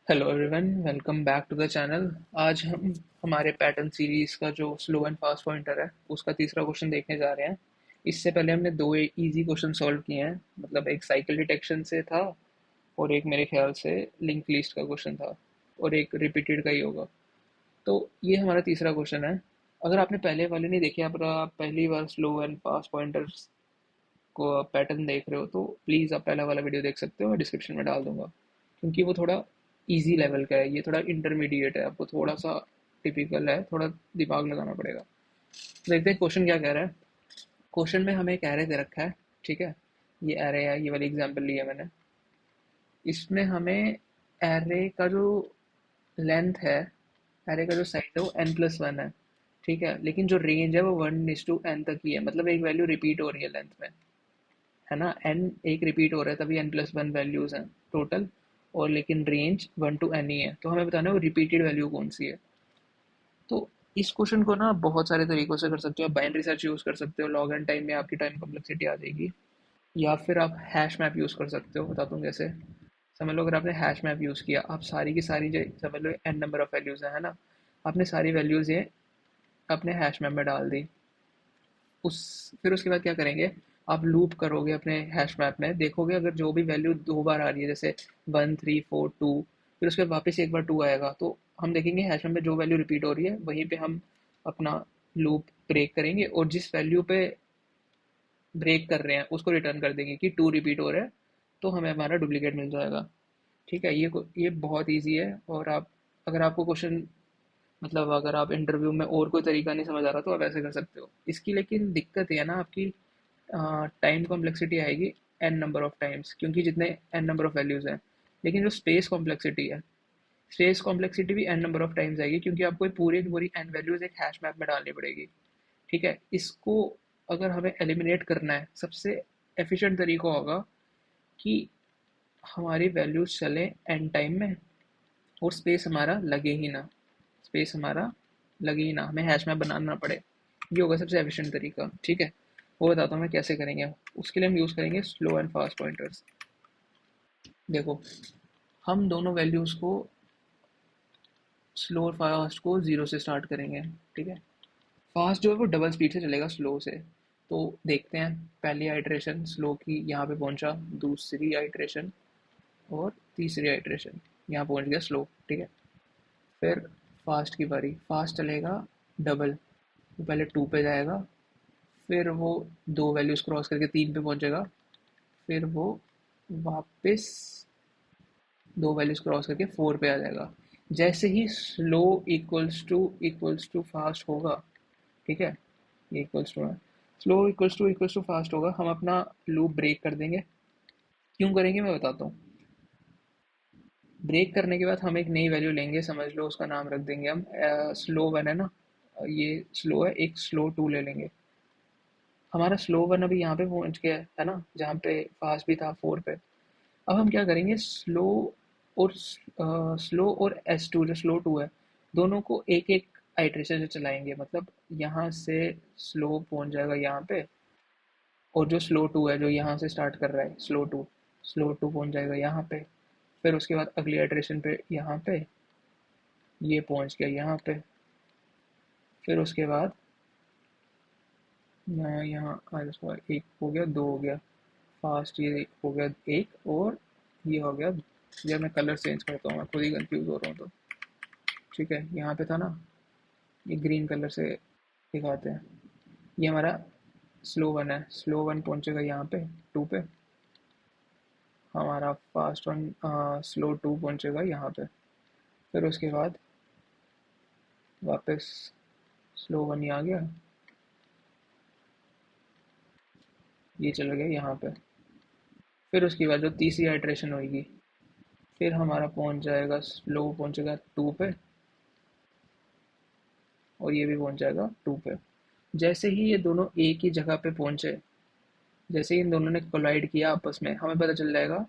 Hello everyone, welcome back to the channel. आज हम हमारे पैटर्न सीरीज का जो स्लो एंड फास्ट पॉइंटर है उसका तीसरा क्वेश्चन देखने जा रहे हैं। इससे पहले हमने दो इजी क्वेश्चन सॉल्व किए हैं, मतलब एक साइकिल डिटेक्शन से था और एक मेरे ख्याल से लिंक लिस्ट का क्वेश्चन था और एक रिपीटेड का ही होगा। तो ये हमारा तीसरा क्वेश्चन है। अगर आपने पहले वाले नहीं देखे, अगर आप पहली बार स्लो एंड फास्ट पॉइंटर्स को पैटर्न देख रहे हो तो प्लीज़ आप पहला वाला वीडियो देख सकते हो, मैं डिस्क्रिप्शन में डाल दूंगा, क्योंकि वो थोड़ा इजी लेवल का है, ये थोड़ा इंटरमीडिएट है, आपको थोड़ा सा टिपिकल है, थोड़ा दिमाग लगाना पड़ेगा। तो देखते हैं क्वेश्चन क्या कह रहा है। क्वेश्चन में हमें एक एरे दे रखा है, ठीक है। ये एरे है, ये वाली एग्जांपल ली है मैंने। इसमें हमें एरे का जो लेंथ है, एरे का जो साइज है वो n+1 है, ठीक है। लेकिन जो रेंज है वो 1:n तक ही है, मतलब एक वैल्यू रिपीट हो रही है लेंथ में, है ना। एन एक रिपीट हो रहा है तभी n+1 वैल्यूज हैं टोटल, और लेकिन रेंज 1 to n ही है, तो हमें बताना है वो रिपीटेड वैल्यू कौन सी है। तो इस क्वेश्चन को ना बहुत सारे तरीकों से कर सकते हो। आप बाइनरी सर्च यूज़ कर सकते हो, लॉग एंड टाइम में आपकी टाइम कॉम्प्लेक्सिटी आ जाएगी, या फिर आप हैश मैप यूज़ कर सकते हो। बताता हूँ कैसे। समझ लो, अगर आपने हैश मैप यूज़ किया, आप सारी की सारी जो समझ लो n नंबर ऑफ वैल्यूज़ है ना, आपने सारी वैल्यूज़ ये अपने हैश मैप में डाल दी। उस फिर उसके बाद क्या करेंगे, आप लूप करोगे अपने हैश मैप में, देखोगे अगर जो भी वैल्यू दो बार आ रही है, जैसे 1 3 4 2, फिर उसके बाद वापस एक बार 2 आएगा, तो हम देखेंगे हैश मैप में जो वैल्यू रिपीट हो रही है वहीं पे हम अपना लूप ब्रेक करेंगे, और जिस वैल्यू पे ब्रेक कर रहे हैं उसको रिटर्न कर देंगे कि 2 रिपीट हो रहा है, तो हमें हमारा डुप्लीकेट मिल जाएगा। ठीक है, ये बहुत ईजी है। और आप, अगर आपको क्वेश्चन, मतलब अगर आप इंटरव्यू में और कोई तरीका नहीं समझ आ रहा तो आप ऐसे कर सकते हो इसकी। लेकिन दिक्कत ये है ना, आपकी टाइम कॉम्प्लेक्सिटी आएगी एन नंबर ऑफ टाइम्स, क्योंकि जितने एन नंबर ऑफ वैल्यूज़ हैं। लेकिन जो स्पेस कॉम्प्लेक्सिटी है, स्पेस कॉम्प्लेक्सिटी भी एन नंबर ऑफ टाइम्स आएगी, क्योंकि आपको पूरी की पूरी एन वैल्यूज़ एक हैश मैप में डालनी पड़ेगी। ठीक है, इसको अगर हमें एलिमिनेट करना है, सबसे एफिशिएंट तरीका होगा कि हमारी वैल्यूज़ चले एन टाइम में और स्पेस हमारा लगे ही ना, स्पेस हमारा लगे ही ना, हमें हैश मैप बनाना ना पड़े। ये होगा सबसे एफिशिएंट तरीका, ठीक है। वो बताता हूँ मैं कैसे करेंगे। उसके लिए हम यूज़ करेंगे स्लो एंड फास्ट पॉइंटर्स। देखो, हम दोनों वैल्यूज़ को, स्लो और फास्ट को जीरो से स्टार्ट करेंगे, ठीक है। फास्ट जो है वो डबल स्पीड से चलेगा स्लो से। तो देखते हैं, पहली आइट्रेशन स्लो की यहाँ पे पहुँचा, दूसरी आइट्रेशन और तीसरी आइट्रेशन, यहाँ पहुँच गया स्लो, ठीक है। फिर फास्ट की बारी, फास्ट चलेगा डबल, वो पहले 2 पे जाएगा, फिर वो दो वैल्यूज़ क्रॉस करके 3 पे पहुंचेगा, फिर वो वापस दो वैल्यूज़ क्रॉस करके 4 पे आ जाएगा। जैसे ही स्लो इक्वल्स टू फास्ट होगा, ठीक है, ये इक्वल्स टू है, स्लो इक्वल्स टू फास्ट होगा, हम अपना लूप ब्रेक कर देंगे। क्यों करेंगे मैं बताता हूँ। ब्रेक करने के बाद हम एक नई वैल्यू लेंगे, समझ लो उसका नाम रख देंगे हम स्लो वन है ना, ये स्लो है, एक स्लो टू ले लेंगे। हमारा स्लो वन अभी यहाँ पे पहुँच गया है ना, जहाँ पे फास्ट भी था 4 पे। अब हम क्या करेंगे, और स्लो और S2 जो स्लो टू है, दोनों को एक एक आइट्रेशन से चलाएंगे, मतलब यहाँ से स्लो पहुँच जाएगा यहाँ पे, और जो स्लो टू है जो यहाँ से स्टार्ट कर रहा है, स्लो टू पहुँच जाएगा यहाँ पे, फिर उसके बाद अगली आइट्रेशन पे यहाँ पे ये पहुँच गया यहाँ पे, फिर उसके बाद यहाँ यहाँ एक हो गया, दो हो गया, फास्ट ये हो गया एक, और ये हो गया। जब मैं कलर चेंज करता हूँ, मैं खुद ही कंफ्यूज हो रहा हूँ तो, ठीक है, यहाँ पे था ना, ये ग्रीन कलर से दिखाते हैं। ये हमारा स्लो वन है, स्लो वन पहुँचेगा यहाँ पे 2 पे, हमारा फास्ट वन स्लो टू पहुँचेगा यहाँ पे, फिर उसके बाद वापस स्लो वन ही आ गया, ये चला गया यहाँ पे, फिर उसके बाद जो तीसरी आइट्रेशन होगी, फिर हमारा पहुँच जाएगा, स्लो पहुँचेगा 2 पे, और ये भी पहुँच जाएगा 2 पे। जैसे ही ये दोनों एक ही जगह पे पहुँचे, जैसे ही इन दोनों ने कोलाइड किया आपस में, हमें पता चल जाएगा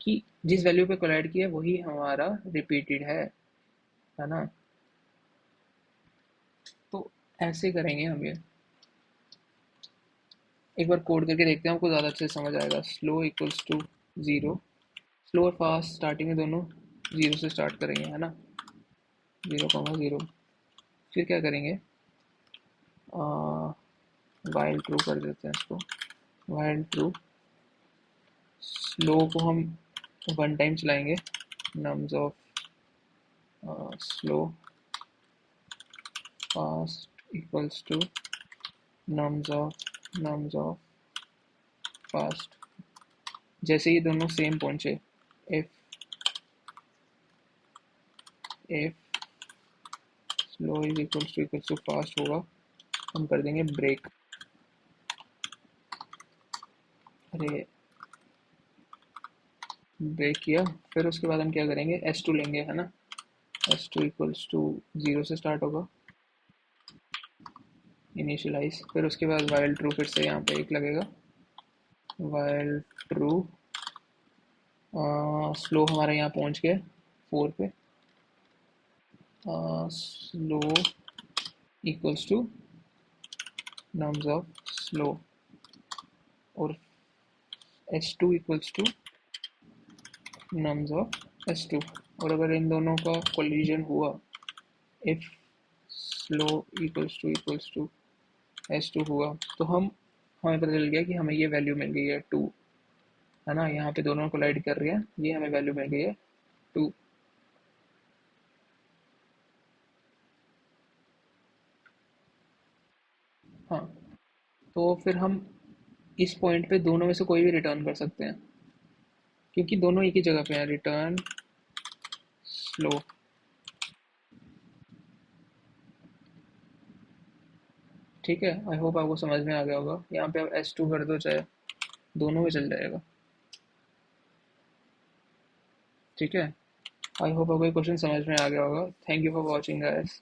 कि जिस वैल्यू पे कोलाइड किया वही हमारा रिपीटेड है ना। तो ऐसे करेंगे हम ये। एक बार कोड करके देखते हैं, हमको ज़्यादा अच्छे से समझ आएगा। Slow equals to zero, slow और फास्ट स्टार्टिंग में दोनों ज़ीरो से स्टार्ट करेंगे, है ना। 0,0। फिर क्या करेंगे, वाइल ट्रू कर देते हैं इसको। वाइल ट्रू, स्लो को हम 1 टाइम चलाएंगे। Nums of slow fast equals to nums of fast. जैसे ये दोनों सेम पहुंचे, if if slow is equals to fast होगा, हम कर देंगे ब्रेक। अरे, ब्रेक किया। फिर उसके बाद हम क्या करेंगे, S2 लेंगे, है ना। S2 इक्वल्स टू 0 से स्टार्ट होगा, इनिशियलाइज। फिर उसके बाद वाइल ट्रू, फिर से यहाँ पे एक लगेगा। वाइल ट्रू, स्लो हमारा यहाँ पहुँच गया 4 पे। Slow equals to nums of slow, और S2 equals to nums of S2। और अगर इन दोनों का कोलिजन हुआ, if slow equals to S2 हुआ, तो हमें पता चल गया कि हमें ये वैल्यू मिल गई है 2, है ना। यहाँ पे दोनों कोलाइड कर रहे हैं, ये हमें वैल्यू मिल गई है 2। हाँ, तो फिर हम इस पॉइंट पे दोनों में से कोई भी रिटर्न कर सकते हैं, क्योंकि दोनों एक ही जगह पे हैं। Return slow. ठीक है, आई होप आपको समझ में आ गया होगा। यहाँ पे आप S2 कर दो, चाहे दोनों में चल जाएगा। ठीक है, आई होप आपको ये क्वेश्चन समझ में आ गया होगा। Thank you for watching guys.